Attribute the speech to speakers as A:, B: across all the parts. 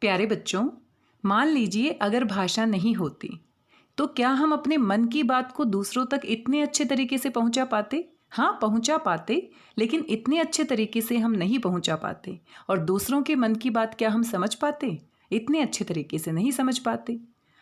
A: प्यारे बच्चों, मान लीजिए अगर भाषा नहीं होती तो क्या हम अपने मन की बात को दूसरों तक इतने अच्छे तरीके से पहुंचा पाते? हाँ, पहुंचा पाते, लेकिन इतने अच्छे तरीके से हम नहीं पहुंचा पाते। और दूसरों के मन की बात क्या हम समझ पाते? इतने अच्छे तरीके से नहीं समझ पाते।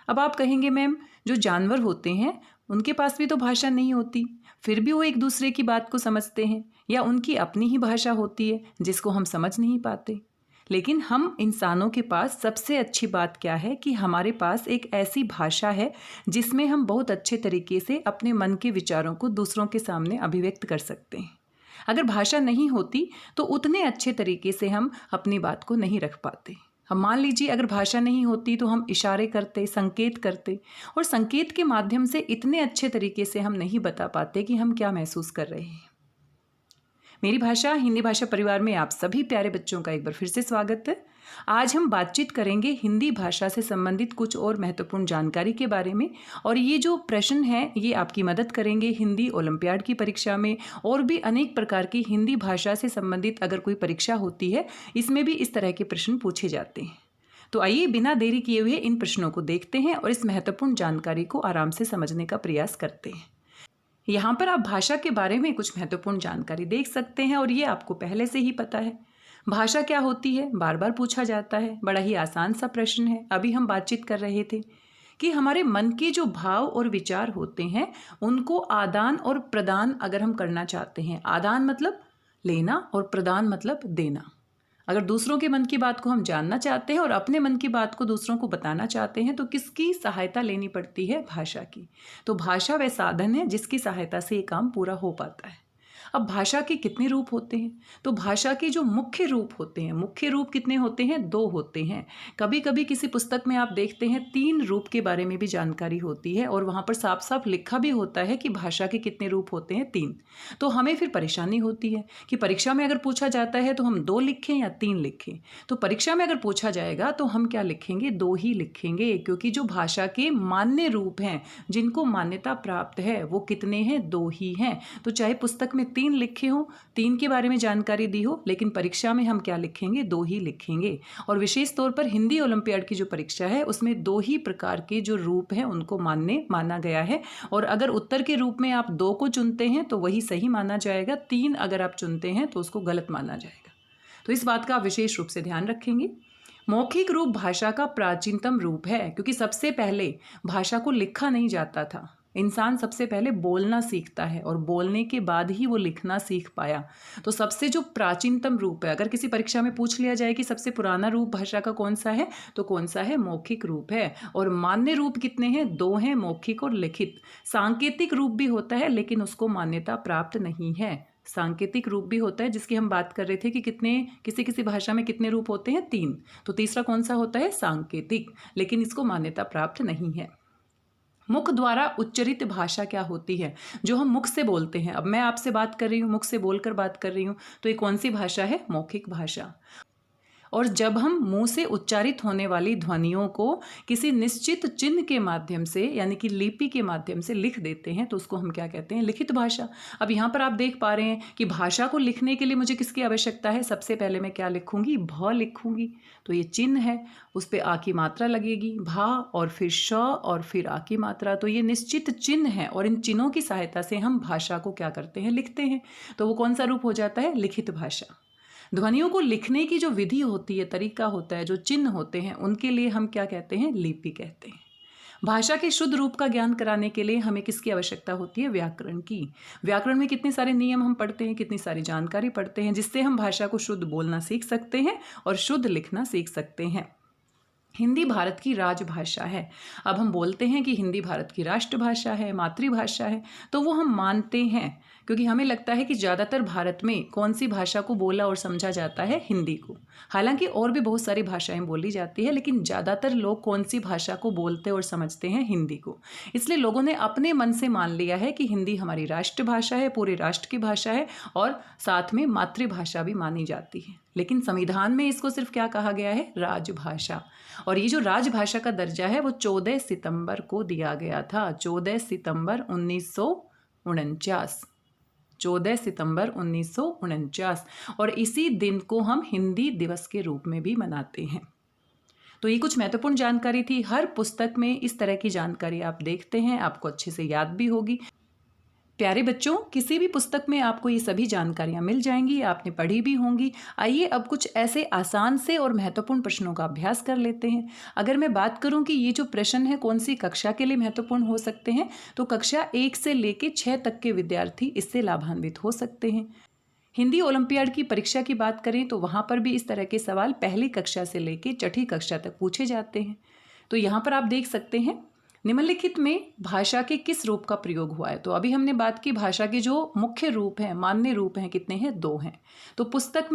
A: अब आप कहेंगे मैम, जो जानवर होते हैं उनके पास भी तो भाषा नहीं होती, फिर भी वो एक दूसरे की बात को समझते हैं, या उनकी अपनी ही भाषा होती है जिसको हम समझ नहीं पाते। लेकिन हम इंसानों के पास सबसे अच्छी बात क्या है कि हमारे पास एक ऐसी भाषा है जिसमें हम बहुत अच्छे तरीके से अपने मन के विचारों को दूसरों के सामने अभिव्यक्त कर सकते हैं। अगर भाषा नहीं होती तो उतने अच्छे तरीके से हम अपनी बात को नहीं रख पाते। हम मान लीजिए अगर भाषा नहीं होती तो हम इशारे करते, संकेत करते, और संकेत के माध्यम से इतने अच्छे तरीके से हम नहीं बता पाते कि हम क्या महसूस कर रहे हैं। मेरी भाषा हिंदी भाषा परिवार में आप सभी प्यारे बच्चों का एक बार फिर से स्वागत है। आज हम बातचीत करेंगे हिंदी भाषा से संबंधित कुछ और महत्वपूर्ण जानकारी के बारे में, और ये जो प्रश्न हैं ये आपकी मदद करेंगे हिंदी ओलंपियाड की परीक्षा में, और भी अनेक प्रकार की हिंदी भाषा से संबंधित अगर कोई परीक्षा होती है इसमें भी इस तरह के प्रश्न पूछे जाते हैं। तो आइए बिना देरी किए हुए इन प्रश्नों को देखते हैं और इस महत्वपूर्ण जानकारी को आराम से समझने का प्रयास करते हैं। यहाँ पर आप भाषा के बारे में कुछ महत्वपूर्ण जानकारी देख सकते हैं, और ये आपको पहले से ही पता है। भाषा क्या होती है, बार बार पूछा जाता है। बड़ा ही आसान सा प्रश्न है। अभी हम बातचीत कर रहे थे कि हमारे मन के जो भाव और विचार होते हैं उनको आदान और प्रदान अगर हम करना चाहते हैं, आदान मतलब लेना और प्रदान मतलब देना। अगर दूसरों के मन की बात को हम जानना चाहते हैं और अपने मन की बात को दूसरों को बताना चाहते हैं तो किसकी सहायता लेनी पड़ती है? भाषा की। तो भाषा वह साधन है जिसकी सहायता से ये काम पूरा हो पाता है। अब भाषा के कितने रूप होते हैं? तो भाषा के जो मुख्य रूप होते हैं, मुख्य रूप कितने होते हैं? 2 होते हैं। कभी कभी किसी पुस्तक में आप देखते हैं 3 रूप के बारे में भी जानकारी होती है, और वहाँ पर साफ साफ लिखा भी होता है कि भाषा के कितने रूप होते हैं, 3। तो हमें फिर परेशानी होती है कि परीक्षा में अगर पूछा जाता है तो हम 2 लिखें या 3 लिखें। तो परीक्षा में अगर पूछा जाएगा तो हम क्या लिखेंगे? 2 ही लिखेंगे, क्योंकि जो भाषा के मान्य रूप हैं, जिनको मान्यता प्राप्त है, वो कितने हैं? 2 ही हैं। तो चाहे पुस्तक में 3 लिखे हो, 3 के बारे में जानकारी दी हो, लेकिन परीक्षा में हम क्या लिखेंगे? 2 ही लिखेंगे। और विशेष तौर पर हिंदी ओलंपियाड की जो परीक्षा है उसमें 2 ही प्रकार के जो रूप हैं उनको मान्य माना गया है। और अगर उत्तर के रूप में आप 2 को चुनते हैं तो वही सही माना जाएगा, 3 अगर आप चुनते हैं तो उसको गलत माना जाएगा। तो इस बात का आप विशेष रूप से ध्यान रखेंगे। मौखिक रूप भाषा का प्राचीनतम रूप है, क्योंकि सबसे पहले भाषा को लिखा नहीं जाता था। इंसान सबसे पहले बोलना सीखता है और बोलने के बाद ही वो लिखना सीख पाया। तो सबसे जो प्राचीनतम रूप है, अगर किसी परीक्षा में पूछ लिया जाए कि सबसे पुराना रूप भाषा का कौन सा है, तो कौन सा है? मौखिक रूप है। और मान्य रूप कितने हैं? 2 हैं, मौखिक और लिखित। सांकेतिक रूप भी होता है लेकिन उसको मान्यता प्राप्त नहीं है। सांकेतिक रूप भी होता है जिसकी हम बात कर रहे थे कि कितने किसी किसी भाषा में कितने रूप होते हैं? 3। तो तीसरा कौन सा होता है? सांकेतिक, लेकिन इसको मान्यता प्राप्त नहीं है। मुख द्वारा उच्चरित भाषा क्या होती है? जो हम मुख से बोलते हैं। अब मैं आपसे बात कर रही हूँ, मुख से बोलकर बात कर रही हूँ, तो ये कौन सी भाषा है? मौखिक भाषा। और जब हम मुंह से उच्चारित होने वाली ध्वनियों को किसी निश्चित चिन्ह के माध्यम से, यानी कि लिपि के माध्यम से लिख देते हैं, तो उसको हम क्या कहते हैं? लिखित भाषा। अब यहाँ पर आप देख पा रहे हैं कि भाषा को लिखने के लिए मुझे किसकी आवश्यकता है? सबसे पहले मैं क्या लिखूंगी? भ लिखूंगी। तो ये चिन्ह है, उस पर आ की मात्रा लगेगी, भा, और फिर श, और फिर आ की मात्रा। तो ये निश्चित चिन्ह है, और इन चिन्हों की सहायता से हम भाषा को क्या करते हैं? लिखते हैं। तो वो कौन सा रूप हो जाता है? लिखित भाषा। ध्वनियों को लिखने की जो विधि होती है, तरीका होता है, जो चिन्ह होते हैं, उनके लिए हम क्या कहते हैं? लिपि कहते हैं। भाषा के शुद्ध रूप का ज्ञान कराने के लिए हमें किसकी आवश्यकता होती है? व्याकरण की। व्याकरण में कितने सारे नियम हम पढ़ते हैं, कितनी सारी जानकारी पढ़ते हैं, जिससे हम भाषा को शुद्ध बोलना सीख सकते हैं और शुद्ध लिखना सीख सकते हैं। हिंदी भारत की राजभाषा है। अब हम बोलते हैं कि हिंदी भारत की राष्ट्रभाषा है, मातृभाषा है, तो वो हम मानते हैं, क्योंकि हमें लगता है कि ज़्यादातर भारत में कौन सी भाषा को बोला और समझा जाता है? हिंदी को। हालांकि और भी बहुत सारी भाषाएं बोली जाती है, लेकिन ज़्यादातर लोग कौन सी भाषा को बोलते और समझते हैं? हिंदी को। इसलिए लोगों ने अपने मन से मान लिया है कि हिंदी हमारी राष्ट्रभाषा है, पूरे राष्ट्र की भाषा है, और साथ में मातृभाषा भी मानी जाती है। लेकिन संविधान में इसको सिर्फ क्या कहा गया है? राजभाषा। और ये जो राजभाषा का दर्जा है वो 14 सितंबर को दिया गया था। 14 सितंबर 1949। 14 सितंबर 1949, और इसी दिन को हम हिंदी दिवस के रूप में भी मनाते हैं। तो ये कुछ महत्वपूर्ण जानकारी थी। हर पुस्तक में इस तरह की जानकारी आप देखते हैं, आपको अच्छे से याद भी होगी। प्यारे बच्चों, किसी भी पुस्तक में आपको ये सभी जानकारियाँ मिल जाएंगी, आपने पढ़ी भी होंगी। आइए अब कुछ ऐसे आसान से और महत्वपूर्ण प्रश्नों का अभ्यास कर लेते हैं। अगर मैं बात करूं कि ये जो प्रश्न है कौन सी कक्षा के लिए महत्वपूर्ण हो सकते हैं, तो कक्षा 1 से लेकर 6 तक के विद्यार्थी इससे लाभान्वित हो सकते हैं। हिंदी ओलंपियाड की परीक्षा की बात करें तो वहाँ पर भी इस तरह के सवाल पहली कक्षा से लेकर 6ठी कक्षा तक पूछे जाते हैं। तो यहाँ पर आप देख सकते हैं निम्नलिखित में भाषा के किस रूप का प्रयोग हुआ है। तो अभी हमने बात की भाषा के जो मुख्य रूप हैं, मान्य रूप हैं, कितने हैं? 2 हैं। तो पुस्तक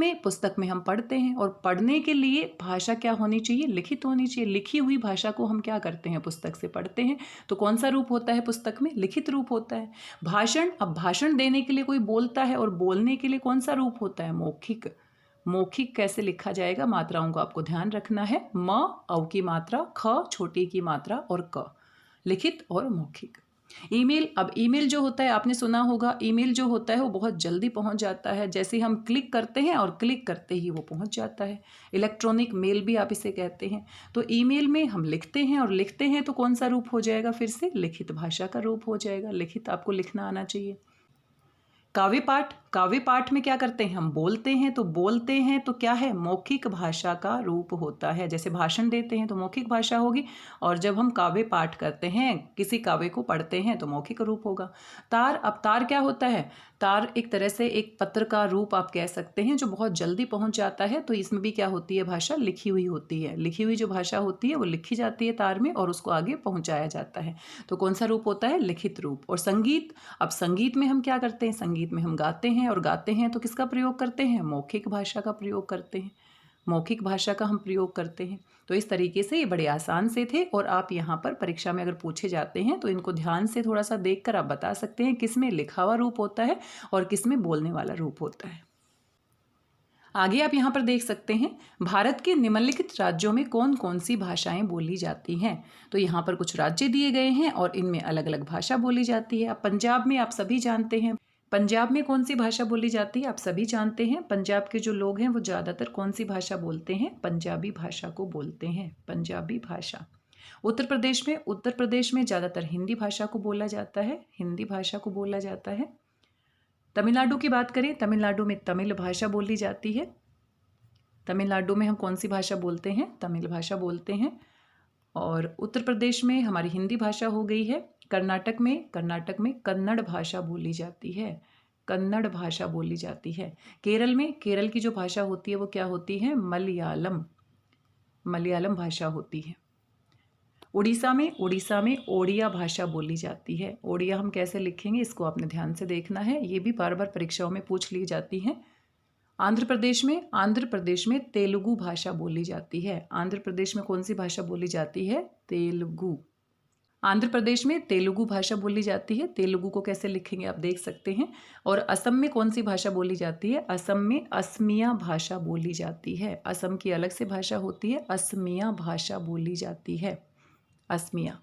A: में हम पढ़ते हैं, और पढ़ने के लिए भाषा क्या होनी चाहिए? लिखित होनी चाहिए। लिखी हुई भाषा को हम क्या करते हैं? पुस्तक से पढ़ते हैं। तो कौन सा रूप होता है पुस्तक में? लिखित रूप होता है। भाषण, अब भाषण देने के लिए कोई बोलता है, और बोलने के लिए कौन सा रूप होता है? मौखिक। मौखिक कैसे लिखा जाएगा? मात्राओं को आपको ध्यान रखना है। म औ की मात्रा, ख छोटी की मात्रा, और क। लिखित और मौखिक। ईमेल, अब ईमेल जो होता है आपने सुना होगा, ईमेल जो होता है वो बहुत जल्दी पहुंच जाता है। जैसे हम क्लिक करते हैं और क्लिक करते ही वो पहुंच जाता है। इलेक्ट्रॉनिक मेल भी आप इसे कहते हैं। तो ईमेल में हम लिखते हैं, और लिखते हैं तो कौन सा रूप हो जाएगा? फिर से लिखित भाषा का रूप हो जाएगा। लिखित आपको लिखना आना चाहिए। काव्य पाठ, काव्य पाठ में क्या करते हैं? हम बोलते हैं। तो बोलते हैं तो क्या है? मौखिक भाषा का रूप होता है। जैसे भाषण देते हैं तो मौखिक भाषा होगी, और जब हम काव्य पाठ करते हैं, किसी काव्य को पढ़ते हैं, तो मौखिक रूप होगा। तार, अब तार क्या होता है? तार एक तरह से एक पत्र का रूप आप कह सकते हैं, जो बहुत जल्दी पहुंच जाता है। तो इसमें भी क्या होती है? भाषा लिखी हुई होती है। लिखी हुई जो भाषा होती है वो लिखी जाती है तार में, और उसको आगे पहुंचाया जाता है। तो कौन सा रूप होता है? लिखित रूप। और संगीत, अब संगीत में हम क्या करते हैं? संगीत में हम गाते हैं, और गाते हैं तो किसका प्रयोग करते हैं? मौखिक भाषा का प्रयोग करते हैं। मौखिक भाषा का हम प्रयोग करते हैं। तो इस तरीके से ये बड़े आसान से थे, और आप यहाँ पर परीक्षा में अगर पूछे जाते हैं तो इनको ध्यान से थोड़ा सा देखकर आप बता सकते हैं किस में लिखा हुआ रूप होता है और किस में बोलने वाला रूप होता है। आगे आप यहाँ पर देख सकते हैं भारत के निम्नलिखित राज्यों में कौन कौन सी भाषाएं बोली जाती हैं। तो यहाँ पर कुछ राज्य दिए गए हैं और इनमें अलग अलग भाषा बोली जाती है। अब पंजाब में आप सभी जानते हैं, पंजाब में कौन सी भाषा बोली जाती है? आप सभी जानते हैं। पंजाब के जो लोग हैं वो ज़्यादातर कौन सी भाषा बोलते हैं? पंजाबी भाषा को बोलते हैं, पंजाबी भाषा। उत्तर प्रदेश में ज़्यादातर हिंदी भाषा को बोला जाता है, हिंदी भाषा को बोला जाता है। तमिलनाडु की बात करें, तमिलनाडु में तमिल भाषा बोली जाती है। तमिलनाडु में हम कौन सी भाषा बोलते हैं? तमिल भाषा बोलते हैं। और उत्तर प्रदेश में हमारी हिंदी भाषा हो गई है। कर्नाटक में कन्नड़ भाषा बोली जाती है, कन्नड़ भाषा बोली जाती है। केरल की जो भाषा होती है वो क्या होती है? मलयालम, मलयालम भाषा होती है। उड़ीसा में ओडिया भाषा बोली जाती है। ओडिया हम कैसे लिखेंगे इसको आपने ध्यान से देखना है, ये भी बार बार परीक्षाओं में पूछ ली जाती है। आंध्र प्रदेश में तेलुगु भाषा बोली जाती है। आंध्र प्रदेश में कौन सी भाषा बोली जाती है? तेलुगु। आंध्र प्रदेश में तेलुगु भाषा बोली जाती है। तेलुगु को कैसे लिखेंगे आप देख सकते हैं। और असम में कौन सी भाषा बोली जाती है? असम में असमिया भाषा बोली जाती है। असम की अलग से भाषा होती है, असमिया भाषा बोली जाती है, असमिया।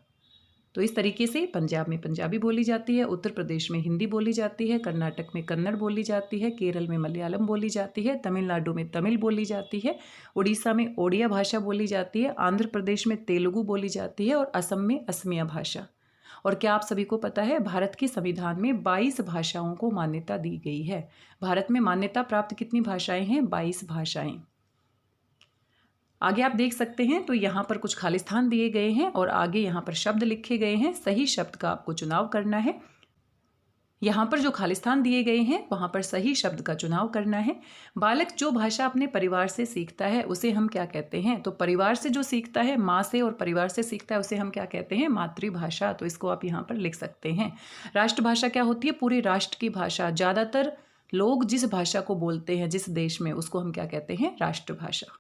A: तो इस तरीके से पंजाब में पंजाबी बोली जाती है, उत्तर प्रदेश में हिंदी बोली जाती है, कर्नाटक में कन्नड़ बोली जाती है, केरल में मलयालम बोली जाती है, तमिलनाडु में तमिल बोली जाती है, उड़ीसा में ओडिया भाषा बोली जाती है, आंध्र प्रदेश में तेलुगु बोली जाती है, और असम में असमिया भाषा। और क्या आप सभी को पता है भारत के संविधान में 22 भाषाओं को मान्यता दी गई है। भारत में मान्यता प्राप्त कितनी भाषाएं हैं? 22 भाषाएं। आगे आप देख सकते हैं तो यहाँ पर कुछ खाली स्थान दिए गए हैं और आगे यहाँ पर शब्द लिखे गए हैं। सही शब्द का आपको चुनाव करना है। यहाँ पर जो खाली स्थान दिए गए हैं वहाँ पर सही शब्द का चुनाव करना है। बालक जो भाषा अपने परिवार से सीखता है उसे हम क्या कहते हैं? तो परिवार से जो सीखता है, माँ से और परिवार से सीखता है, उसे हम क्या कहते हैं? मातृभाषा। तो इसको आप यहाँ पर लिख सकते हैं। राष्ट्रभाषा क्या होती है? पूरे राष्ट्र की भाषा। ज़्यादातर लोग जिस भाषा को बोलते हैं जिस देश में, उसको हम क्या कहते हैं? राष्ट्रभाषा।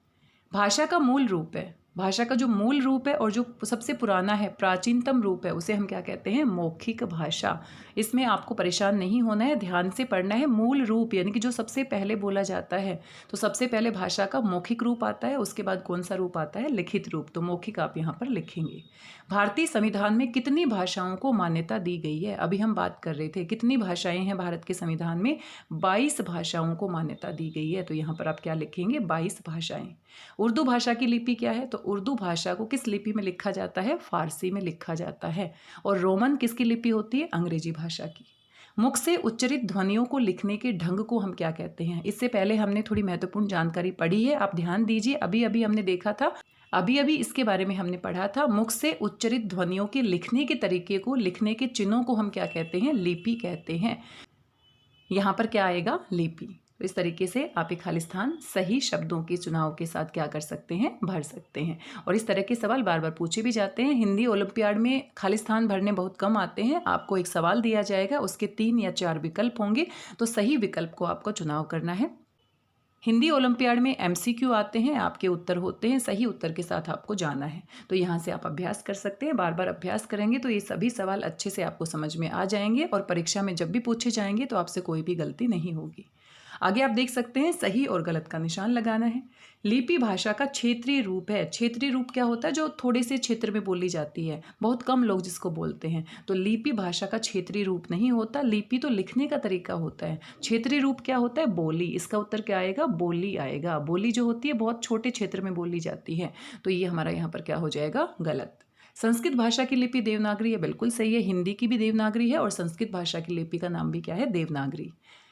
A: भाषा का मूल रूप है, भाषा का जो मूल रूप है और जो सबसे पुराना है, प्राचीनतम रूप है, उसे हम क्या कहते हैं? मौखिक भाषा। इसमें आपको परेशान नहीं होना है, ध्यान से पढ़ना है। मूल रूप यानी कि जो सबसे पहले बोला जाता है, तो सबसे पहले भाषा का मौखिक रूप आता है, उसके बाद कौन सा रूप आता है? लिखित रूप। तो मौखिक आप यहाँ पर लिखेंगे। भारतीय संविधान में कितनी भाषाओं को मान्यता दी गई है? अभी हम बात कर रहे थे कितनी भाषाएं हैं भारत के संविधान में? 22 भाषाओं को मान्यता दी गई है। तो यहाँ पर आप क्या लिखेंगे? 22 भाषाएं। उर्दू भाषा की लिपि क्या है? तो उर्दू भाषा को किस लिपि में लिखा जाता है? फारसी में लिखा जाता है। और रोमन किसकी लिपि होती है? अंग्रेजी भाषा की। मुख से उच्चरित ध्वनियों को लिखने के ढंग को हम क्या कहते हैं? इससे पहले हमने थोड़ी महत्वपूर्ण जानकारी पढ़ी है, आप ध्यान दीजिए। अभी अभी हमने देखा था, अभी अभी इसके बारे में हमने पढ़ा था। मुख से उच्चरित ध्वनियों के लिखने के तरीके को, लिखने के चिन्हों को हम क्या कहते हैं? लिपि कहते हैं। यहाँ पर क्या आएगा? लिपि। तो इस तरीके से आप एक खाली स्थान सही शब्दों के चुनाव के साथ क्या कर सकते हैं? भर सकते हैं। और इस तरह के सवाल बार बार पूछे भी जाते हैं। हिंदी ओलंपियाड में खाली स्थान भरने बहुत कम आते हैं। आपको एक सवाल दिया जाएगा, उसके 3 या 4 विकल्प होंगे, तो सही विकल्प को आपको चुनाव करना है। हिंदी ओलंपियाड में MCQ आते हैं, आपके उत्तर होते हैं, सही उत्तर के साथ आपको जाना है। तो यहाँ से आप अभ्यास कर सकते हैं। बार बार अभ्यास करेंगे तो ये सभी सवाल अच्छे से आपको समझ में आ जाएंगे और परीक्षा में जब भी पूछे जाएंगे तो आपसे कोई भी गलती नहीं होगी। आगे आप देख सकते हैं, सही और गलत का निशान लगाना है। लिपि भाषा का क्षेत्रीय रूप है। क्षेत्रीय रूप क्या होता है? जो थोड़े से क्षेत्र में बोली जाती है, बहुत कम लोग जिसको बोलते हैं। तो लिपि भाषा का क्षेत्रीय रूप नहीं होता। लिपि तो लिखने का तरीका होता है। क्षेत्रीय रूप क्या होता है? बोली। इसका उत्तर क्या आएगा? बोली आएगा। बोली जो होती है बहुत छोटे क्षेत्र में बोली जाती है। तो ये हमारा यहाँ पर क्या हो जाएगा? गलत। संस्कृत भाषा की लिपि देवनागरी है, बिल्कुल सही है। हिंदी की भी देवनागरी है और संस्कृत भाषा की लिपि का नाम भी क्या है? देवनागरी।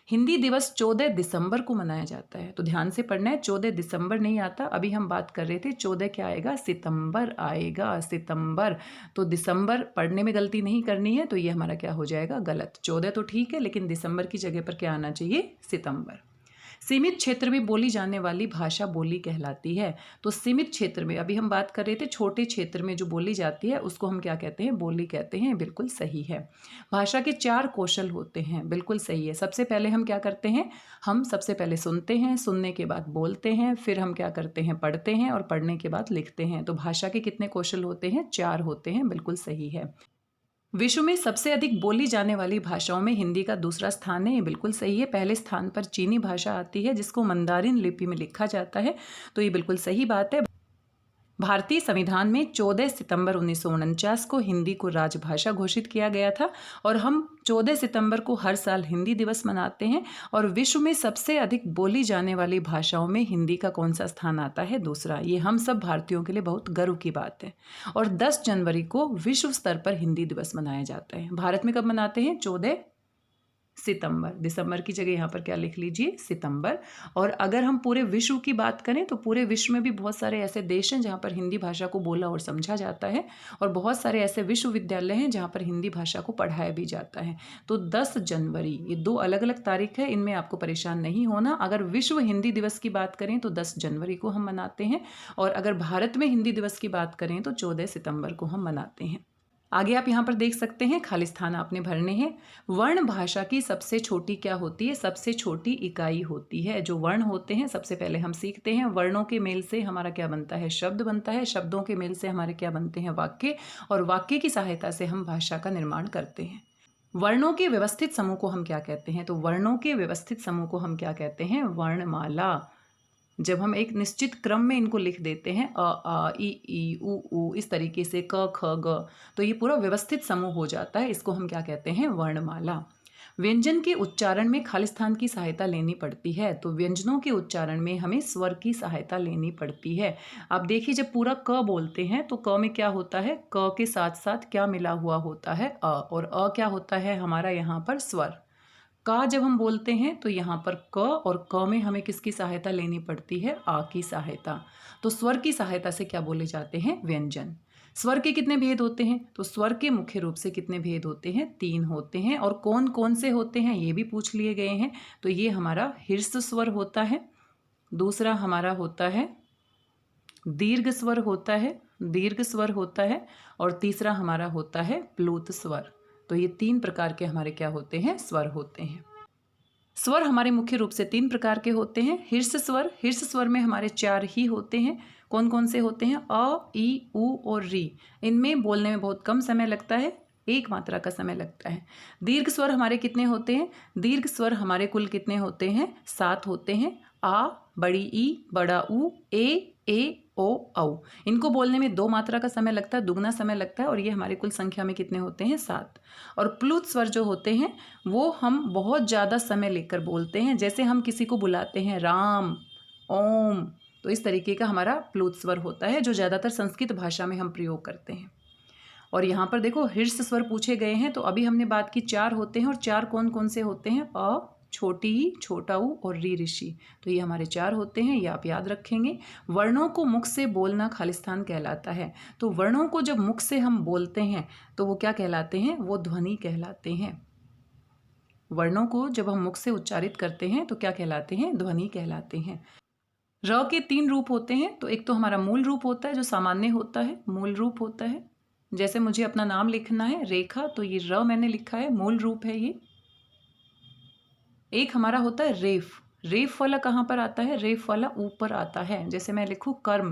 A: हिंदी दिवस 14 दिसंबर को मनाया जाता है। तो ध्यान से पढ़ना है, 14 दिसंबर नहीं आता। अभी हम बात कर रहे थे 14 क्या आएगा? सितंबर आएगा, सितंबर। तो दिसंबर पढ़ने में गलती नहीं करनी है, तो ये हमारा क्या हो जाएगा? गलत। 14 तो ठीक है, लेकिन दिसंबर की जगह पर क्या आना चाहिए? सितंबर। सीमित क्षेत्र में बोली जाने वाली भाषा बोली कहलाती है। तो सीमित क्षेत्र में, अभी हम बात कर रहे थे छोटे क्षेत्र में जो बोली जाती है उसको हम क्या कहते हैं? बोली कहते हैं। बिल्कुल सही है। भाषा के 4 कौशल होते हैं, बिल्कुल सही है। सबसे पहले हम क्या करते हैं? हम सबसे पहले सुनते हैं, सुनने के बाद बोलते हैं, फिर हम क्या करते हैं? पढ़ते हैं और पढ़ने के बाद लिखते हैं। तो भाषा के कितने कौशल होते हैं? 4 होते हैं। बिल्कुल सही है। विश्व में सबसे अधिक बोली जाने वाली भाषाओं में हिंदी का दूसरा स्थान है, ये बिल्कुल सही है। पहले स्थान पर चीनी भाषा आती है जिसको मंदारिन लिपि में लिखा जाता है, तो ये बिल्कुल सही बात है। भारतीय संविधान में 14 सितंबर 1949 को हिंदी को राजभाषा घोषित किया गया था और हम 14 सितंबर को हर साल हिंदी दिवस मनाते हैं। और विश्व में सबसे अधिक बोली जाने वाली भाषाओं में हिंदी का कौन सा स्थान आता है? दूसरा। ये हम सब भारतीयों के लिए बहुत गर्व की बात है। और 10 जनवरी को विश्व स्तर पर हिंदी दिवस मनाया जाता है। भारत में कब मनाते हैं? 14 सितंबर। दिसंबर की जगह यहाँ पर क्या लिख लीजिए? सितंबर। और अगर हम पूरे विश्व की बात करें तो पूरे विश्व में भी बहुत सारे ऐसे देश हैं जहाँ पर हिंदी भाषा को बोला और समझा जाता है, और बहुत सारे ऐसे विश्वविद्यालय हैं जहाँ पर हिंदी भाषा को पढ़ाया भी जाता है। तो 10 जनवरी, ये 2 अलग अलग तारीख है, इनमें आपको परेशान नहीं होना। अगर विश्व हिंदी दिवस की बात करें तो 10 जनवरी को हम मनाते हैं, और अगर भारत में हिंदी दिवस की बात करें तो 14 सितंबर को हम मनाते हैं। आगे आप यहाँ पर देख सकते हैं, खाली स्थान आपने भरने हैं। वर्ण भाषा की सबसे छोटी क्या होती है? सबसे छोटी इकाई होती है। जो वर्ण होते हैं सबसे पहले हम सीखते हैं। वर्णों के मेल से हमारा क्या बनता है? शब्द बनता है। शब्दों के मेल से हमारे क्या बनते हैं? वाक्य। और वाक्य की सहायता से हम भाषा का निर्माण करते हैं। वर्णों के व्यवस्थित समूह को हम क्या कहते हैं? तो वर्णों के व्यवस्थित समूह को हम क्या कहते हैं? वर्णमाला। जब हम एक निश्चित क्रम में इनको लिख देते हैं, अ आ इ ई उ ऊ, इस तरीके से क ख ग, तो ये पूरा व्यवस्थित समूह हो जाता है। इसको हम क्या कहते हैं? वर्णमाला। व्यंजन के उच्चारण में खाली स्थान की सहायता लेनी पड़ती है। तो व्यंजनों के उच्चारण में हमें स्वर की सहायता लेनी पड़ती है। आप देखिए, जब पूरा क बोलते हैं तो क में क्या होता है? क के साथ साथ क्या मिला हुआ होता है? अ। और अ क्या होता है हमारा यहाँ पर? स्वर। का जब हम बोलते हैं तो यहाँ पर क, और क में हमें किसकी सहायता लेनी पड़ती है? आ की सहायता। तो स्वर की सहायता से क्या बोले जाते हैं? व्यंजन। स्वर के कितने भेद होते हैं? तो स्वर के मुख्य रूप से कितने भेद होते हैं? 3 होते हैं। और कौन कौन से होते हैं ये भी पूछ लिए गए हैं। तो ये हमारा हिर्स स्वर होता है, दूसरा हमारा होता है दीर्घ स्वर होता है, दीर्घ स्वर होता है, और तीसरा हमारा होता है प्लूत स्वर। तो ये 3 प्रकार के हमारे क्या होते हैं? स्वर होते हैं। स्वर हमारे मुख्य रूप से 3 प्रकार के होते हैं। हिर्स स्वर, हिर्स स्वर में हमारे 4 ही होते हैं। कौन कौन से होते हैं? अ, ई, उ और री। इनमें बोलने में बहुत कम समय लगता है, 1 मात्रा का समय लगता है। दीर्घ स्वर हमारे कितने होते हैं? दीर्घ स्वर हमारे कुल कितने होते हैं? 7 होते हैं। आ, बड़ी ई, बड़ा ऊ, ए, ओ, औ। इनको बोलने में 2 मात्रा का समय लगता है, दुगना समय लगता है, और ये हमारे कुल संख्या में कितने होते हैं? 7। और प्लुत स्वर जो होते हैं वो हम बहुत ज़्यादा समय लेकर बोलते हैं। जैसे हम किसी को बुलाते हैं राम, ओम, तो इस तरीके का हमारा प्लुत स्वर होता है जो ज़्यादातर संस्कृत भाषा में हम प्रयोग करते हैं। और यहाँ पर देखो हीर्ष स्वर पूछे गए हैं, तो अभी हमने बात की 4 होते हैं, और 4 कौन कौन से होते हैं? अ, छोटी ई, छोटा ऊ और री ऋषि। तो ये हमारे 4 होते हैं, ये आप याद रखेंगे। वर्णों को मुख से बोलना खालिस्तान कहलाता है। तो वर्णों को जब मुख से हम बोलते हैं तो वो क्या कहलाते हैं? वो ध्वनि कहलाते हैं। वर्णों को जब हम मुख से उच्चारित करते हैं तो क्या कहलाते हैं? ध्वनि कहलाते हैं। र के 3 रूप होते हैं। तो एक तो हमारा मूल रूप होता है जो सामान्य होता है, मूल रूप होता है। जैसे मुझे अपना नाम लिखना है रेखा, तो ये र मैंने लिखा है, मूल रूप है ये। एक हमारा होता है रेफ। रेफ वाला कहाँ पर आता है? रेफ वाला ऊपर आता है। जैसे मैं लिखूँ कर्म,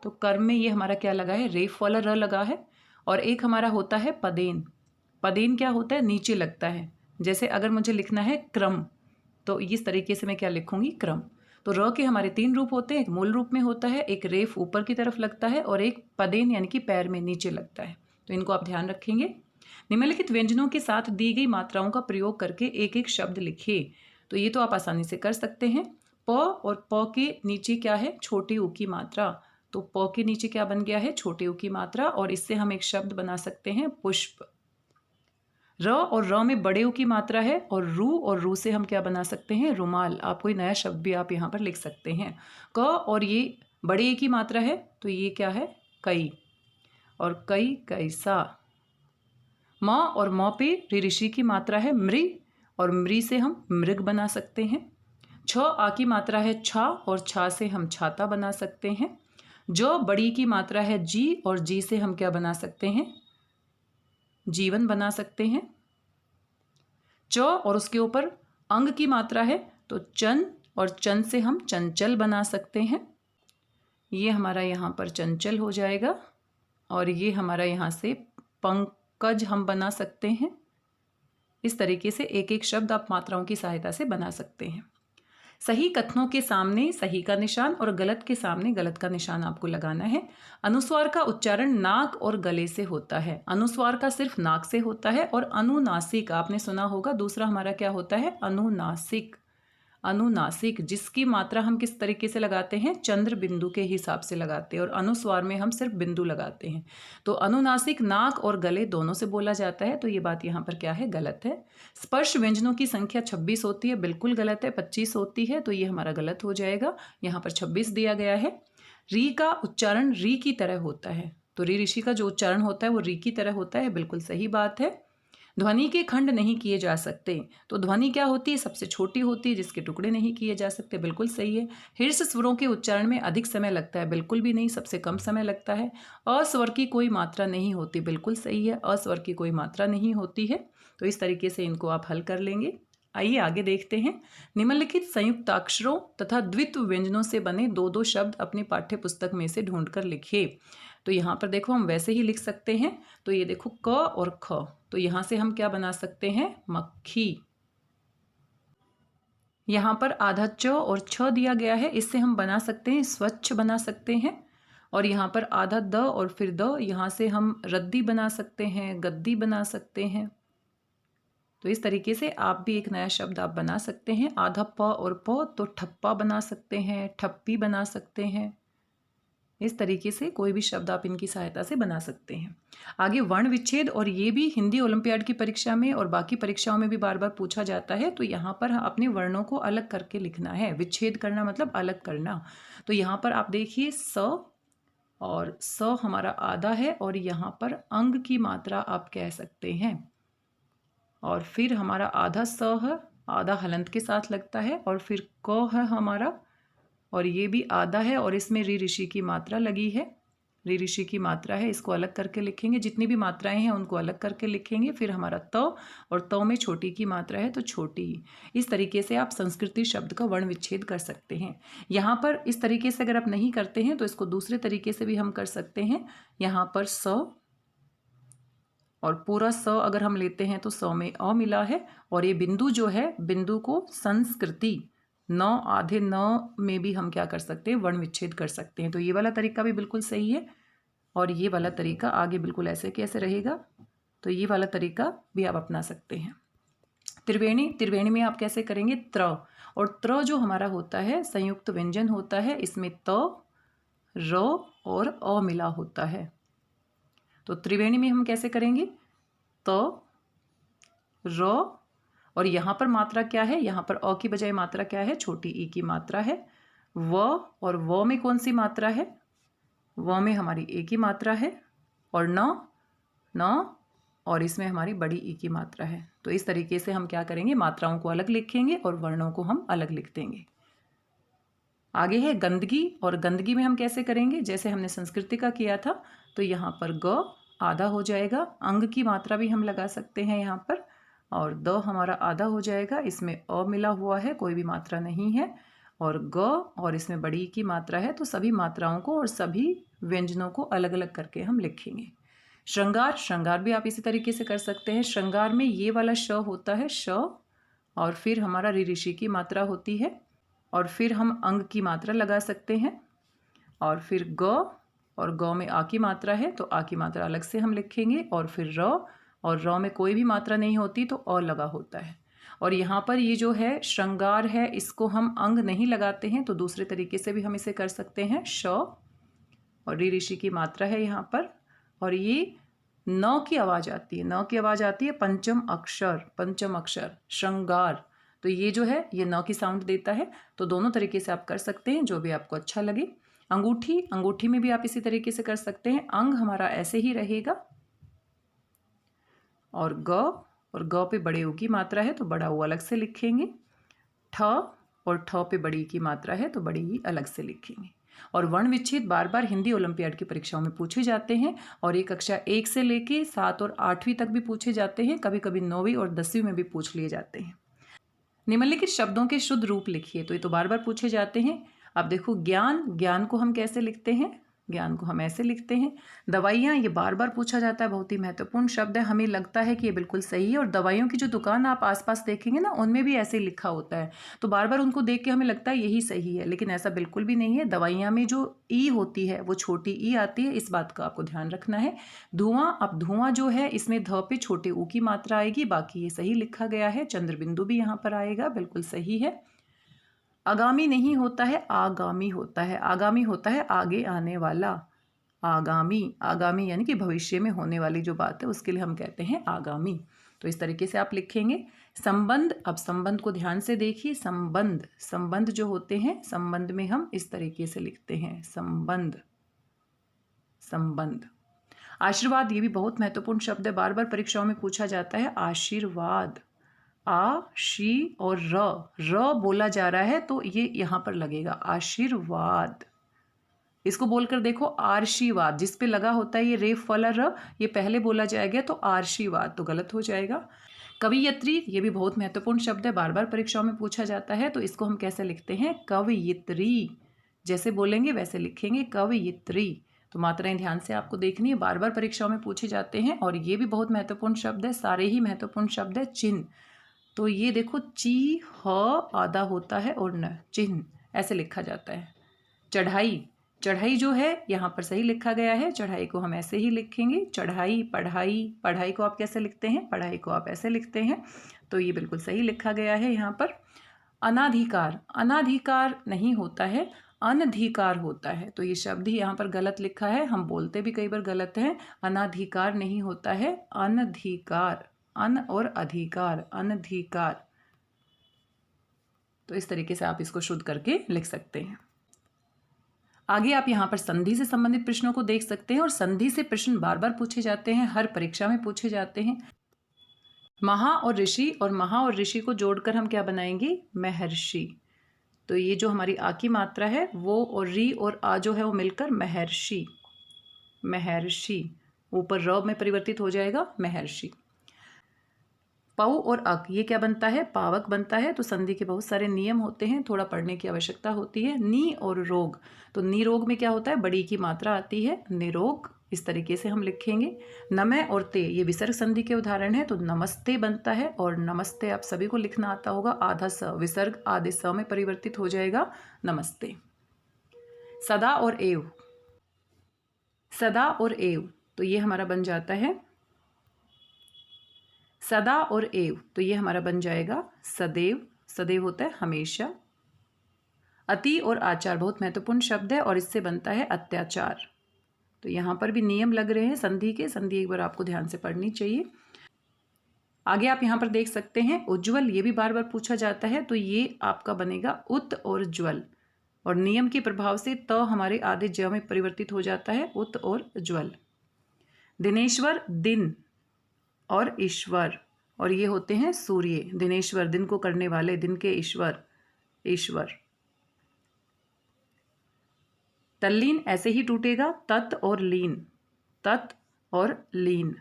A: तो कर्म में ये हमारा क्या लगा है? रेफ वाला र लगा है। और एक हमारा होता है पदेन। पदेन क्या होता है? नीचे लगता है। जैसे अगर मुझे लिखना है क्रम, तो इस तरीके से मैं क्या लिखूंगी? क्रम। तो र के हमारे 3 रूप होते हैं। एक मूल रूप में होता है, एक रेफ ऊपर की तरफ लगता है, और एक पदेन यानी कि पैर में नीचे लगता है। तो इनको आप ध्यान रखेंगे। निम्नलिखित व्यंजनों के साथ दी गई मात्राओं का प्रयोग करके एक एक शब्द लिखिए। तो ये तो आप आसानी से कर सकते हैं। प और प के नीचे क्या है? छोटी ऊ की मात्रा। तो प के नीचे क्या बन गया है? छोटे ऊ की मात्रा, और इससे हम एक शब्द बना सकते हैं पुष्प। र और र में बड़े ऊ की मात्रा है, और रू से हम क्या बना सकते हैं? रुमाल। आप कोई नया शब्द भी आप यहाँ पर लिख सकते हैं। क और ये बड़े ए की मात्रा है, तो ये क्या है? कई। और कई, कैसा। म और म पे रि ऋषि की मात्रा है मृ, और मृ से हम मृग बना सकते हैं। छ आ की मात्रा है छा, और छा से हम छाता बना सकते हैं। जो बड़ी की मात्रा है जी, और जी से हम क्या बना सकते हैं? जीवन बना सकते हैं। च और उसके ऊपर अंग की मात्रा है, तो चन, और चन से हम चंचल बना सकते हैं। ये हमारा यहाँ पर चंचल हो जाएगा, और ये हमारा यहाँ से पंकज हम बना सकते हैं। इस तरीके से एक एक शब्द आप मात्राओं की सहायता से बना सकते हैं। सही कथनों के सामने सही का निशान और गलत के सामने गलत का निशान आपको लगाना है। अनुस्वार का उच्चारण नाक और गले से होता है। अनुस्वार का सिर्फ नाक से होता है। और अनुनासिक आपने सुना होगा, दूसरा हमारा क्या होता है? अनुनासिक। अनुनासिक जिसकी मात्रा हम किस तरीके से लगाते हैं? चंद्र बिंदु के हिसाब से लगाते हैं, और अनुस्वार में हम सिर्फ बिंदु लगाते हैं। तो अनुनासिक नाक और गले दोनों से बोला जाता है। तो ये बात यहाँ पर क्या है? गलत है। स्पर्श व्यंजनों की संख्या 26 होती है, बिल्कुल गलत है। 25 होती है, तो ये हमारा गलत हो जाएगा। यहाँ पर 26 दिया गया है। री का उच्चारण री की तरह होता है। तो री ऋषि का जो उच्चारण होता है वो री की तरह होता है, बिल्कुल सही बात है। ध्वनि के खंड नहीं किए जा सकते। तो ध्वनि क्या होती है? सबसे छोटी होती है, जिसके टुकड़े नहीं किए जा सकते, बिल्कुल सही है। हीर्ष स्वरों के उच्चारण में अधिक समय लगता है, बिल्कुल भी नहीं, सबसे कम समय लगता है। अस्वर की कोई मात्रा नहीं होती, बिल्कुल सही है, अस्वर की कोई मात्रा नहीं होती है। तो इस तरीके से इनको आप हल कर लेंगे। आइए आगे देखते हैं। निम्नलिखित संयुक्ताक्षरों तथा द्वित्व व्यंजनों से बने 2-2 शब्द अपनी पाठ्य पुस्तक में से ढूंढकर लिखिए। तो यहाँ पर देखो हम वैसे ही लिख सकते हैं। तो ये देखो क और ख, तो यहाँ से हम क्या बना सकते हैं? मक्खी। यहाँ पर आधा च और छ दिया गया है, इससे हम बना सकते हैं स्वच्छ बना सकते हैं। और यहाँ पर आधा द और फिर द, यहाँ से हम रद्दी बना सकते हैं, गद्दी बना सकते हैं। तो इस तरीके से आप भी एक नया शब्द आप बना सकते हैं। आधा प और प, तो ठप्पा बना सकते हैं, ठप्पी बना सकते हैं। इस तरीके से कोई भी शब्द आप इनकी सहायता से बना सकते हैं। आगे वर्ण विच्छेद, और ये भी हिंदी ओलंपियाड की परीक्षा में और बाकी परीक्षाओं में भी बार बार पूछा जाता है। तो यहाँ पर अपने वर्णों को अलग करके लिखना है। विच्छेद करना मतलब अलग करना। तो यहाँ पर आप देखिए स, और स हमारा आधा है, और यहाँ पर अंग की मात्रा आप कह सकते हैं। और फिर हमारा आधा स है, आधा हलंत के साथ लगता है, और फिर क है हमारा, और ये भी आधा है, और इसमें रि ऋषि की मात्रा लगी है। रि ऋषि की मात्रा है, इसको अलग करके लिखेंगे। जितनी भी मात्राएं हैं उनको अलग करके लिखेंगे। फिर हमारा त, और त में छोटी की मात्रा है, तो छोटी। इस तरीके से आप संस्कृति शब्द का वर्ण विच्छेद कर सकते हैं। यहाँ पर इस तरीके से अगर आप नहीं करते हैं तो इसको दूसरे तरीके से भी हम कर सकते हैं। यहाँ पर स, और पूरा स अगर हम लेते हैं तो स में अ मिला है, और ये बिंदु जो है, बिंदु को संस्कृति न आधे न में भी हम क्या कर सकते हैं? वर्ण विच्छेद कर सकते हैं। तो ये वाला तरीका भी बिल्कुल सही है, और ये वाला तरीका आगे बिल्कुल ऐसे कैसे रहेगा? तो ये वाला तरीका भी आप अपना सकते हैं। त्रिवेणी, त्रिवेणी में आप कैसे करेंगे? त्र, और त्र जो हमारा होता है संयुक्त व्यंजन होता है, इसमें त, र और अ मिला होता है। तो त्रिवेणी में हम कैसे करेंगे? त, र, और यहाँ पर मात्रा क्या है? यहाँ पर अ की बजाय मात्रा क्या है? छोटी ई की मात्रा है। व, और व में कौन सी मात्रा है? व में हमारी ए की मात्रा है, और न, न, और इसमें हमारी बड़ी ई की मात्रा है। तो इस तरीके से हम क्या करेंगे? मात्राओं को अलग लिखेंगे और वर्णों को हम अलग लिख देंगे। आगे है गंदगी, और गंदगी में हम कैसे करेंगे? जैसे हमने संस्कृति का किया था, तो यहाँ पर ग आधा हो जाएगा, अंग की मात्रा भी हम लगा सकते हैं यहाँ पर, और द हमारा आधा हो जाएगा, इसमें अ मिला हुआ है, कोई भी मात्रा नहीं है, और ग, और इसमें बड़ी की मात्रा है। तो सभी मात्राओं को और सभी व्यंजनों को अलग अलग करके हम लिखेंगे। श्रृंगार, श्रृंगार भी आप इसी तरीके से कर सकते हैं। श्रृंगार में ये वाला श होता है, श, और फिर हमारा ऋषि की मात्रा होती है, और फिर हम अंग की मात्रा लगा सकते हैं, और फिर ग, और ग में आ की मात्रा है तो आ की मात्रा अलग से हम लिखेंगे, और फिर र, और र में कोई भी मात्रा नहीं होती तो अ लगा होता है। और यहाँ पर ये जो है श्रृंगार है, इसको हम अंग नहीं लगाते हैं, तो दूसरे तरीके से भी हम इसे कर सकते हैं। श, और ऋषि की मात्रा है यहाँ पर, और ये न की आवाज़ आती है, न की आवाज़ आती है पंचम अक्षर, पंचम अक्षर श्रृंगार। तो ये जो है ये न की साउंड देता है। तो दोनों तरीके से आप कर सकते हैं, जो भी आपको अच्छा लगे। अंगूठी, अंगूठी में भी आप इसी तरीके से कर सकते हैं। अंग हमारा ऐसे ही रहेगा, और ग, और ग पे बड़े ऊ की मात्रा है तो बड़ा ऊ अलग से लिखेंगे। ठ, और ठ पे बड़ी की मात्रा है तो बड़ी ई अलग से लिखेंगे। और वर्ण विच्छेद बार बार हिंदी ओलंपियाड की परीक्षाओं में पूछे जाते हैं, और ये कक्षा 1 से लेके 7 और 8वीं तक भी पूछे जाते हैं, कभी कभी 9वीं और 10वीं में भी पूछ लिए जाते हैं। निम्नलिखित शब्दों के शुद्ध रूप लिखिए, तो ये तो बार बार पूछे जाते हैं। अब देखो ज्ञान, ज्ञान को हम कैसे लिखते हैं? ज्ञान को हम ऐसे लिखते हैं। दवाइयाँ, ये बार बार पूछा जाता है, बहुत ही महत्वपूर्ण शब्द है, हमें लगता है कि ये बिल्कुल सही है, और दवाइयों की जो दुकान आप आसपास देखेंगे ना, उनमें भी ऐसे ही लिखा होता है, तो बार बार उनको देख के हमें लगता है यही सही है, लेकिन ऐसा बिल्कुल भी नहीं है। दवाइयाँ में जो ई होती है वो छोटी ई आती है, इस बात का आपको ध्यान रखना है। धुआं, अब धुआं जो है इसमें ध पे छोटे ऊ की मात्रा आएगी, बाकी ये सही लिखा गया है। चंद्रबिंदु भी यहाँ पर आएगा, बिल्कुल सही है। आगामी नहीं होता है, आगामी होता है। आगामी होता है आगे आने वाला। आगामी, आगामी यानी कि भविष्य में होने वाली जो बात है उसके लिए हम कहते हैं आगामी। तो इस तरीके से आप लिखेंगे। संबंध, अब संबंध को ध्यान से देखिए। संबंध, संबंध जो होते हैं, संबंध में हम इस तरीके से लिखते हैं, संबंध, संबंध। आशीर्वाद, ये भी बहुत महत्वपूर्ण शब्द है, बार बार परीक्षाओं में पूछा जाता है। आशीर्वाद, आ, शी और र बोला जा रहा है तो ये यहाँ पर लगेगा, आशीर्वाद। इसको बोलकर देखो, आर्शीवाद, जिस पे लगा होता है ये रेफ वाला र, ये पहले बोला जाएगा तो आर्शीवाद, तो गलत हो जाएगा। कवियत्री, ये भी बहुत महत्वपूर्ण शब्द है, बार बार परीक्षाओं में पूछा जाता है, तो इसको हम कैसे लिखते हैं? कवियत्री, जैसे बोलेंगे वैसे लिखेंगे, कवियत्री। तो मात्राएं ध्यान से आपको देखनी है, बार बार परीक्षाओं में पूछे जाते हैं, और ये भी बहुत महत्वपूर्ण शब्द है, सारे ही महत्वपूर्ण शब्द है। चिन्ह, तो ये देखो, ची, ह आधा होता है और न, चिन्ह ऐसे लिखा जाता है। चढ़ाई, चढ़ाई जो है यहाँ पर सही लिखा गया है, चढ़ाई को हम ऐसे ही लिखेंगे। चढ़ाई, पढ़ाई, पढ़ाई को आप कैसे लिखते हैं? पढ़ाई को आप ऐसे लिखते हैं, तो ये बिल्कुल सही लिखा गया है यहाँ पर। अनाधिकार, अनाधिकार नहीं होता है, अनधिकार होता है, तो ये शब्द ही यहाँ पर गलत लिखा है, हम बोलते भी कई बार गलत है। अनाधिकार नहीं होता है, अनधिकार, अन और अधिकार, अनधिकार। तो इस तरीके से आप इसको शुद्ध करके लिख सकते हैं। आगे आप यहाँ पर संधि से संबंधित प्रश्नों को देख सकते हैं, और संधि से प्रश्न बार बार पूछे जाते हैं, हर परीक्षा में पूछे जाते हैं। महा और ऋषि, और महा और ऋषि को जोड़कर हम क्या बनाएंगे? महर्षि। तो ये जो हमारी आ की मात्रा है वो, और री और आ जो है वो मिलकर महर्षि, महर्षि, ऊपर र में परिवर्तित हो जाएगा महर्षि। पौ और अक, ये क्या बनता है? पावक बनता है। तो संधि के बहुत सारे नियम होते हैं, थोड़ा पढ़ने की आवश्यकता होती है। नी और रोग, तो निरोग में क्या होता है? बड़ी की मात्रा आती है, निरोग, इस तरीके से हम लिखेंगे। नमः और ते, ये विसर्ग संधि के उदाहरण है, तो नमस्ते बनता है, और नमस्ते आप सभी को लिखना आता होगा, आधा स, विसर्ग आधे स में परिवर्तित हो जाएगा, नमस्ते। सदा और एव, सदा और एव, तो ये हमारा बन जाता है सदा और एव, तो ये हमारा बन जाएगा सदैव, सदैव होता है हमेशा। अति और आचार बहुत महत्वपूर्ण शब्द है और इससे बनता है अत्याचार। तो यहाँ पर भी नियम लग रहे हैं संधि के। संधि एक बार आपको ध्यान से पढ़नी चाहिए। आगे आप यहाँ पर देख सकते हैं उज्ज्वल, ये भी बार बार पूछा जाता है, तो ये आपका बनेगा उत और ज्वल, और नियम के प्रभाव से त हमारे आधे ज में परिवर्तित हो जाता है, उत और ज्वल। दिनेश्वर दिन और ईश्वर, और ये होते हैं सूर्य। दिनेश्वर दिन को करने वाले, दिन के ईश्वर ईश्वर। तल्लीन ऐसे ही टूटेगा, तत् और लीन, तत् और लीन,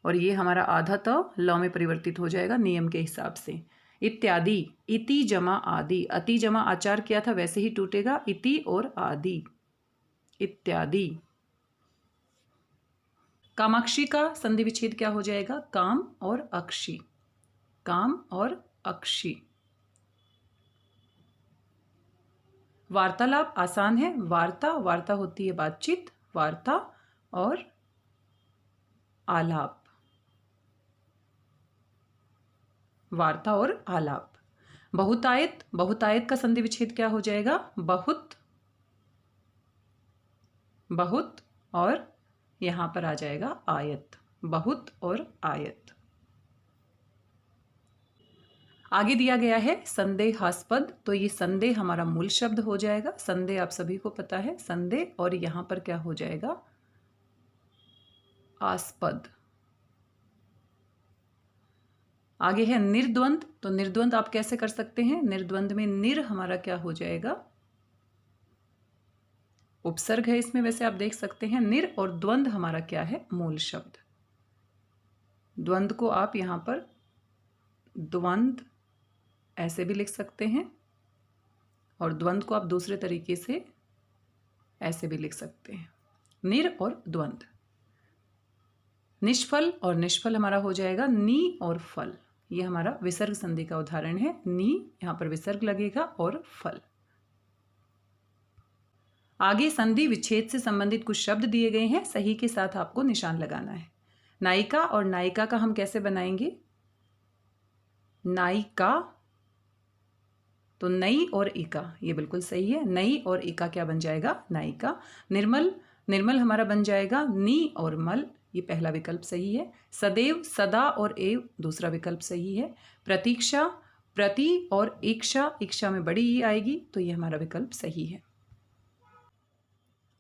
A: और ये हमारा आधा त ल में परिवर्तित हो जाएगा नियम के हिसाब से। इत्यादि, इति जमा आदि, अति जमा आचार किया था वैसे ही टूटेगा, इति और आदि, इत्यादि। कामाक्षी का संधि विच्छेद क्या हो जाएगा? काम और अक्षी, काम और अक्षी। वार्तालाप आसान है, वार्ता, वार्ता होती है बातचीत, वार्ता और आलाप, वार्ता और आलाप। बहुतायत, बहुतायत का संधि विच्छेद क्या हो जाएगा? बहुत, बहुत और यहां पर आ जाएगा आयत, बहुत और आयत। आगे दिया गया है संदेहास्पद, तो ये संदेह हमारा मूल शब्द हो जाएगा। संदेह आप सभी को पता है, संदेह, और यहां पर क्या हो जाएगा? आस्पद। आगे है निर्द्वंद, तो निर्द्वंद आप कैसे कर सकते हैं? निर्द्वंद में निर हमारा क्या हो जाएगा? उपसर्ग है इसमें, वैसे आप देख सकते हैं निर, और द्वंद हमारा क्या है? मूल शब्द। द्वंद को आप यहां पर द्वंद ऐसे भी लिख सकते हैं, और द्वंद को आप दूसरे तरीके से ऐसे भी लिख सकते हैं, निर और द्वंद। निष्फल, और निष्फल हमारा हो जाएगा नी और फल, ये हमारा विसर्ग संधि का उदाहरण है। नी यहां पर विसर्ग लगेगा और फल। आगे संधि विच्छेद से संबंधित कुछ शब्द दिए गए हैं, सही के साथ आपको निशान लगाना है। नायिका और नायिका का हम कैसे बनाएंगे? नायिका, तो नई और इका, ये बिल्कुल सही है। नई और इका क्या बन जाएगा? नायिका। निर्मल, निर्मल हमारा बन जाएगा नी और मल, ये पहला विकल्प सही है। सदैव, सदा और एव दूसरा विकल्प सही है। प्रतीक्षा, प्रति और इक्षा, इक्षा में बड़ी ई आएगी, तो ये हमारा विकल्प सही है।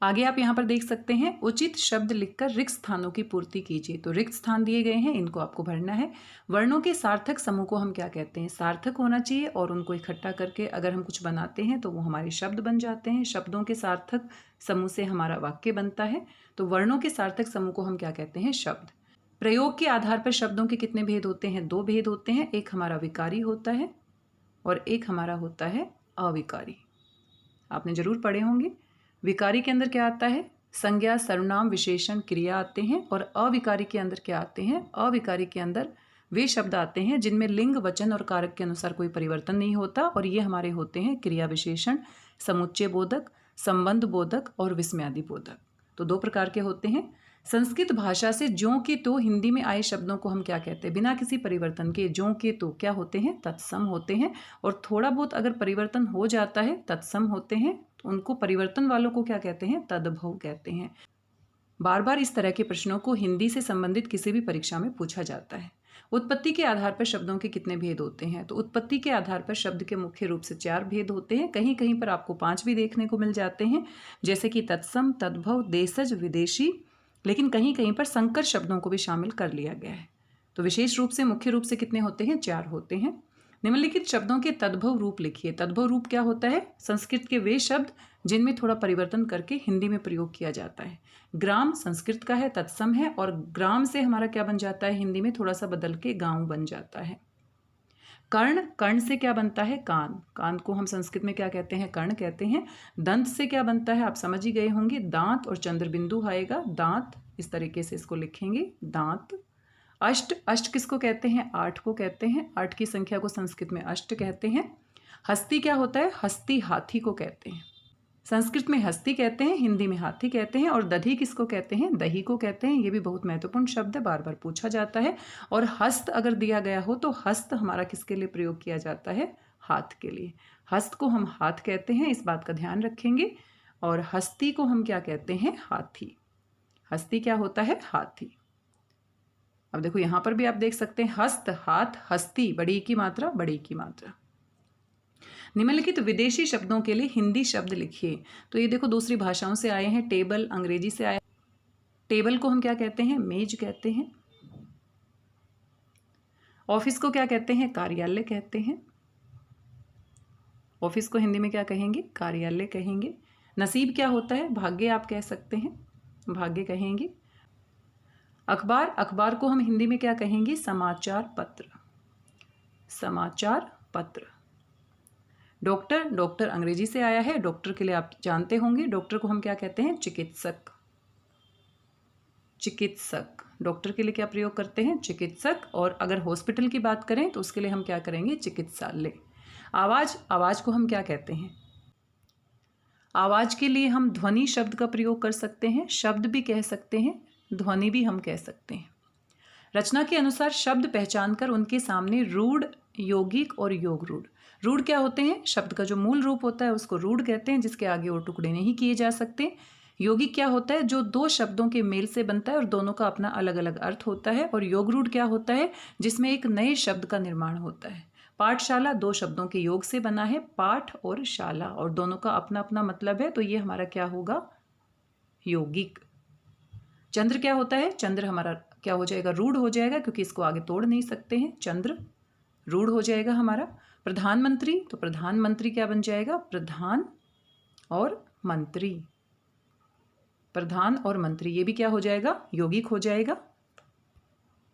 A: आगे आप यहाँ पर देख सकते हैं उचित शब्द लिखकर रिक्त स्थानों की पूर्ति कीजिए, तो रिक्त स्थान दिए गए हैं, इनको आपको भरना है। वर्णों के सार्थक समूह को हम क्या कहते हैं? सार्थक होना चाहिए, और उनको इकट्ठा करके अगर हम कुछ बनाते हैं तो वो हमारे शब्द बन जाते हैं। शब्दों के सार्थक समूह से हमारा वाक्य बनता है, तो वर्णों के सार्थक समूह को हम क्या कहते हैं? शब्द। प्रयोग के आधार पर शब्दों के कितने भेद होते हैं? 2 भेद होते हैं, एक हमारा विकारी होता है और एक हमारा होता है अविकारी। आपने जरूर पढ़े होंगे। विकारी के अंदर क्या आता है? संज्ञा, सर्वनाम, विशेषण, क्रिया आते हैं, और अविकारी के अंदर क्या आते हैं? अविकारी के अंदर वे शब्द आते हैं जिनमें लिंग, वचन और कारक के अनुसार कोई परिवर्तन नहीं होता, और ये हमारे होते हैं क्रिया विशेषण, समुच्चय बोधक, संबंध बोधक और विस्मयादि बोधक। तो 2 प्रकार के होते हैं। संस्कृत भाषा से ज्यों के तो हिंदी में आए शब्दों को हम क्या कहते हैं? बिना किसी परिवर्तन के ज्यों के तो क्या होते हैं? तत्सम होते हैं, और थोड़ा बहुत अगर परिवर्तन हो जाता है तत्सम होते हैं, तो उनको परिवर्तन वालों को क्या कहते हैं? तद्भव कहते हैं। बार बार इस तरह के प्रश्नों को हिंदी से संबंधित किसी भी परीक्षा में पूछा जाता है। उत्पत्ति के आधार पर शब्दों के कितने भेद होते हैं? तो उत्पत्ति के आधार पर शब्द के मुख्य रूप से 4 भेद होते हैं, कहीं कहीं पर आपको 5 भी देखने को मिल जाते हैं, जैसे कि तत्सम, तद्भव, देशज, विदेशी, लेकिन कहीं कहीं पर संकर शब्दों को भी शामिल कर लिया गया है। तो विशेष रूप से मुख्य रूप से कितने होते हैं? 4 होते हैं। निम्नलिखित शब्दों के तद्भव रूप लिखिए। तद्भव रूप क्या होता है? संस्कृत के वे शब्द जिनमें थोड़ा परिवर्तन करके हिंदी में प्रयोग किया जाता है। ग्राम संस्कृत का है, तत्सम है, और ग्राम से हमारा क्या बन जाता है? हिंदी में थोड़ा सा बदल के गांव बन जाता है। कर्ण, कर्ण से क्या बनता है? कान, कान को हम संस्कृत में क्या कहते हैं? कर्ण कहते हैं। दंत से क्या बनता है? आप समझ ही गए होंगे, दांत और चंद्र बिंदु आएगा, दांत, इस तरीके से इसको लिखेंगे, दांत। अष्ट, अष्ट किसको कहते हैं? 8 को कहते हैं। 8 की संख्या को संस्कृत में अष्ट कहते हैं। हस्ती क्या होता है? हस्ती हाथी को कहते हैं। संस्कृत में हस्ती कहते हैं, हिंदी में हाथी कहते हैं। और दधी किसको कहते हैं? दही को कहते हैं। ये भी बहुत महत्वपूर्ण शब्द है, बार बार पूछा जाता है। और हस्त अगर दिया गया हो तो हस्त हमारा किसके लिए प्रयोग किया जाता है? हाथ के लिए। हस्त को हम हाथ कहते हैं, इस बात का ध्यान रखेंगे। और हस्ती को हम क्या कहते हैं? हाथी। हस्ती क्या होता है? हाथी। अब देखो यहां पर भी आप देख सकते हैं हस्त, हाथ, हस्ती, बड़ी की मात्रा, बड़ी की मात्रा। निम्नलिखित विदेशी शब्दों के लिए हिंदी शब्द लिखिए। तो ये देखो दूसरी भाषाओं से आए हैं। टेबल अंग्रेजी से आया। टेबल को हम क्या कहते हैं? मेज कहते हैं। ऑफिस को क्या कहते हैं? कार्यालय कहते हैं। ऑफिस को हिंदी में क्या कहेंगे? कार्यालय कहेंगे। नसीब क्या होता है? भाग्य आप कह सकते हैं, भाग्य कहेंगे। अखबार, अखबार को हम हिंदी में क्या कहेंगे? समाचार पत्र, समाचार पत्र। डॉक्टर, डॉक्टर अंग्रेजी से आया है। डॉक्टर के लिए आप जानते होंगे, डॉक्टर को हम क्या कहते हैं? चिकित्सक, चिकित्सक। डॉक्टर के लिए क्या प्रयोग करते हैं? चिकित्सक। और अगर हॉस्पिटल की बात करें तो उसके लिए हम क्या करेंगे? चिकित्सालय। आवाज, आवाज को हम क्या कहते हैं? आवाज के लिए हम ध्वनि शब्द का प्रयोग कर सकते हैं, शब्द भी कह सकते हैं, ध्वनि भी हम कह सकते हैं। रचना के अनुसार शब्द पहचान कर उनके सामने रूढ़, यौगिक और योग रूढ़। रूढ़ क्या होते हैं? शब्द का जो मूल रूप होता है उसको रूढ़ कहते हैं, जिसके आगे और टुकड़े नहीं किए जा सकते। यौगिक क्या होता है? जो दो शब्दों के मेल से बनता है और दोनों का अपना अलग अलग अर्थ होता है। और योग रूढ़ क्या होता है? जिसमें एक नए शब्द का निर्माण होता है। पाठशाला दो शब्दों के योग से बना है, पाठ और शाला, और दोनों का अपना अपना मतलब है, तो ये हमारा क्या होगा? यौगिक। चंद्र क्या होता है? चंद्र हमारा क्या हो जाएगा? रूढ़ हो जाएगा, क्योंकि इसको आगे तोड़ नहीं सकते हैं। चंद्र रूढ़ हो जाएगा हमारा। प्रधानमंत्री, तो प्रधानमंत्री क्या बन जाएगा? प्रधान और मंत्री, प्रधान और मंत्री, ये भी क्या हो जाएगा? यौगिक हो जाएगा।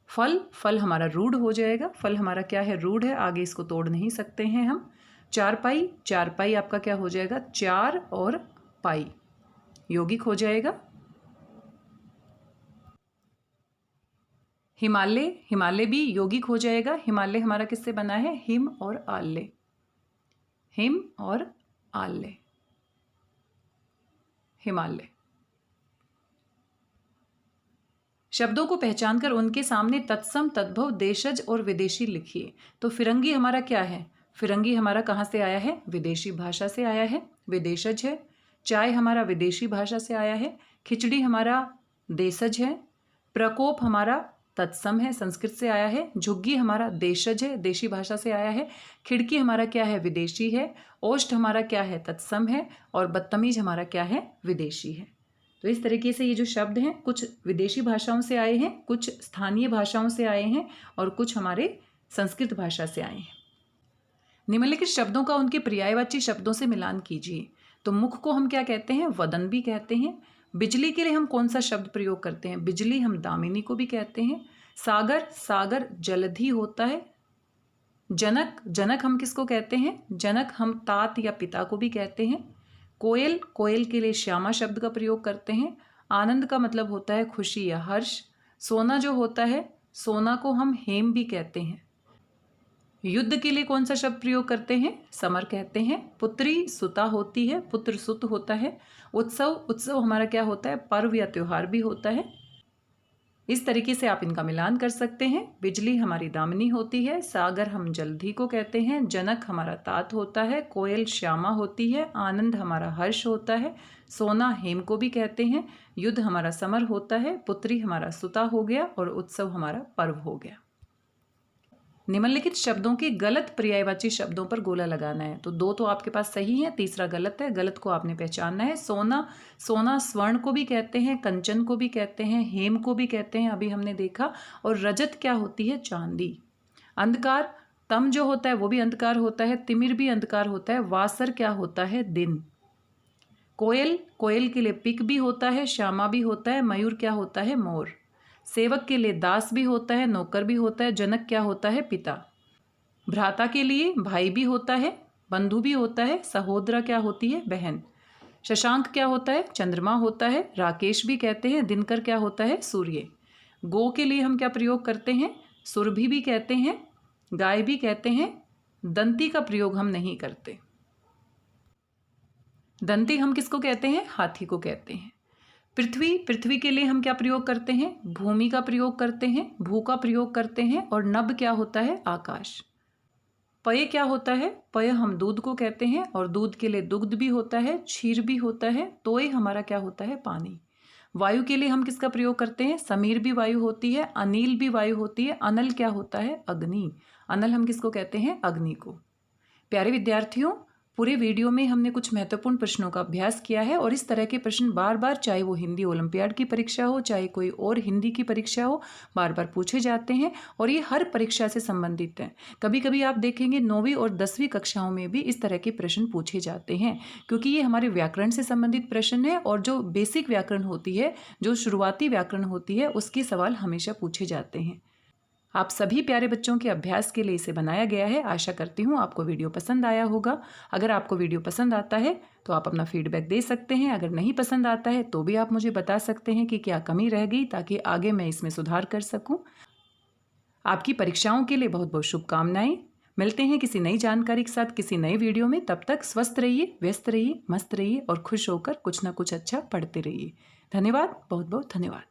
A: फल, फल हमारा रूढ़ हो जाएगा। फल हमारा क्या है? रूढ़ है, आगे इसको तोड़ नहीं सकते हैं हम। चारपाई, चारपाई आपका क्या हो जाएगा? चार और पाई, यौगिक हो जाएगा। हिमालय, हिमालय भी यौगिक हो जाएगा। हिमालय हमारा किससे बना है? हिम और आल्य, हिम और आल्य, हिमालय। शब्दों को पहचानकर उनके सामने तत्सम, तद्भव, देशज और विदेशी लिखिए। तो फिरंगी हमारा क्या है? फिरंगी हमारा कहाँ से आया है? विदेशी भाषा से आया है, विदेशज है। चाय हमारा विदेशी भाषा से आया है। खिचड़ी हमारा देशज है। प्रकोप हमारा तत्सम है, संस्कृत से आया है। झुग्गी हमारा देशज है, देशी भाषा से आया है। खिड़की हमारा क्या है? विदेशी है। ओष्ठ हमारा क्या है? तत्सम है। और बदतमीज हमारा क्या है? विदेशी है। तो इस तरीके से ये जो शब्द हैं कुछ विदेशी भाषाओं से आए हैं, कुछ स्थानीय भाषाओं से आए हैं और कुछ हमारे संस्कृत भाषा से आए हैं। निम्नलिखित शब्दों का उनके पर्यायवाची शब्दों से मिलान कीजिए। तो मुख को हम क्या कहते हैं? वदन भी कहते हैं। बिजली के लिए हम कौन सा शब्द प्रयोग करते हैं? बिजली हम दामिनी को भी कहते हैं। सागर, सागर जलधि होता है। जनक, जनक हम किसको कहते हैं? जनक हम तात या पिता को भी कहते हैं। कोयल, कोयल के लिए श्यामा शब्द का प्रयोग करते हैं। आनंद का मतलब होता है खुशी या हर्ष। सोना जो होता है, सोना को हम हेम भी कहते हैं। युद्ध के लिए कौन सा शब्द प्रयोग करते हैं? समर कहते हैं। पुत्री सुता होती है, पुत्र सुत होता है। उत्सव, उत्सव हमारा क्या होता है? पर्व या त्योहार भी होता है। इस तरीके से आप इनका मिलान कर सकते हैं। बिजली हमारी दामिनी होती है। सागर हम जलधि को कहते हैं। जनक हमारा तात होता है। कोयल श्यामा होती है। आनंद हमारा हर्ष होता है। सोना हेम को भी कहते हैं। युद्ध हमारा समर होता है। पुत्री हमारा सुता हो गया और उत्सव हमारा पर्व हो गया। निम्नलिखित शब्दों के गलत पर्यायवाची शब्दों पर गोला लगाना है। तो दो तो आपके पास सही है, तीसरा गलत है। गलत को आपने पहचानना है। सोना, सोना स्वर्ण को भी कहते हैं, कंचन को भी कहते हैं, हेम को भी कहते हैं, अभी हमने देखा। और रजत क्या होती है? चांदी। अंधकार, तम जो होता है वो भी अंधकार होता है, तिमिर भी अंधकार होता है। वासर क्या होता है? दिन। कोयल, कोयल के लिए पिक भी होता है, श्यामा भी होता है। मयूर क्या होता है? मोर। सेवक के लिए दास भी होता है, नौकर भी होता है। जनक क्या होता है? पिता। भ्राता के लिए भाई भी होता है, बंधु भी होता है। सहोदरा क्या होती है? बहन। शशांक क्या होता है? चंद्रमा होता है। राकेश भी कहते हैं। दिनकर क्या होता है? सूर्य। गो के लिए हम क्या प्रयोग करते हैं? सुरभि भी कहते हैं, गाय भी कहते हैं। दंती का प्रयोग हम नहीं करते। दंती हम किसको कहते हैं? हाथी को कहते हैं। पृथ्वी, पृथ्वी के लिए हम क्या प्रयोग करते हैं? भूमि का प्रयोग करते हैं, भू का प्रयोग करते हैं। और नभ क्या होता है? आकाश। पय क्या होता है? पय हम दूध को कहते हैं और दूध के लिए दुग्ध भी होता है, क्षीर भी होता है। तोय हमारा क्या होता है? पानी। वायु के लिए हम किसका प्रयोग करते हैं? समीर भी वायु होती है, अनिल भी वायु होती है। अनल क्या होता है? अग्नि। अनल हम किसको कहते हैं? अग्नि को। प्यारे विद्यार्थियों, पूरे वीडियो में हमने कुछ महत्वपूर्ण प्रश्नों का अभ्यास किया है और इस तरह के प्रश्न बार बार, चाहे वो हिंदी ओलंपियाड की परीक्षा हो, चाहे कोई और हिंदी की परीक्षा हो, बार बार पूछे जाते हैं और ये हर परीक्षा से संबंधित हैं। कभी कभी आप देखेंगे 9वीं और 10वीं कक्षाओं में भी इस तरह के प्रश्न पूछे जाते हैं, क्योंकि ये हमारे व्याकरण से संबंधित प्रश्न है और जो बेसिक व्याकरण होती है, जो शुरुआती व्याकरण होती है, उसके सवाल हमेशा पूछे जाते हैं। आप सभी प्यारे बच्चों के अभ्यास के लिए इसे बनाया गया है। आशा करती हूँ आपको वीडियो पसंद आया होगा। अगर आपको वीडियो पसंद आता है तो आप अपना फीडबैक दे सकते हैं। अगर नहीं पसंद आता है तो भी आप मुझे बता सकते हैं कि क्या कमी रह गई, ताकि आगे मैं इसमें सुधार कर सकूँ। आपकी परीक्षाओं के लिए बहुत बहुत शुभकामनाएं। मिलते हैं किसी नई जानकारी के साथ किसी नए वीडियो में। तब तक स्वस्थ रहिए, व्यस्त रहिए, मस्त रहिए और खुश होकर कुछ ना कुछ अच्छा पढ़ते रहिए। धन्यवाद, बहुत बहुत धन्यवाद।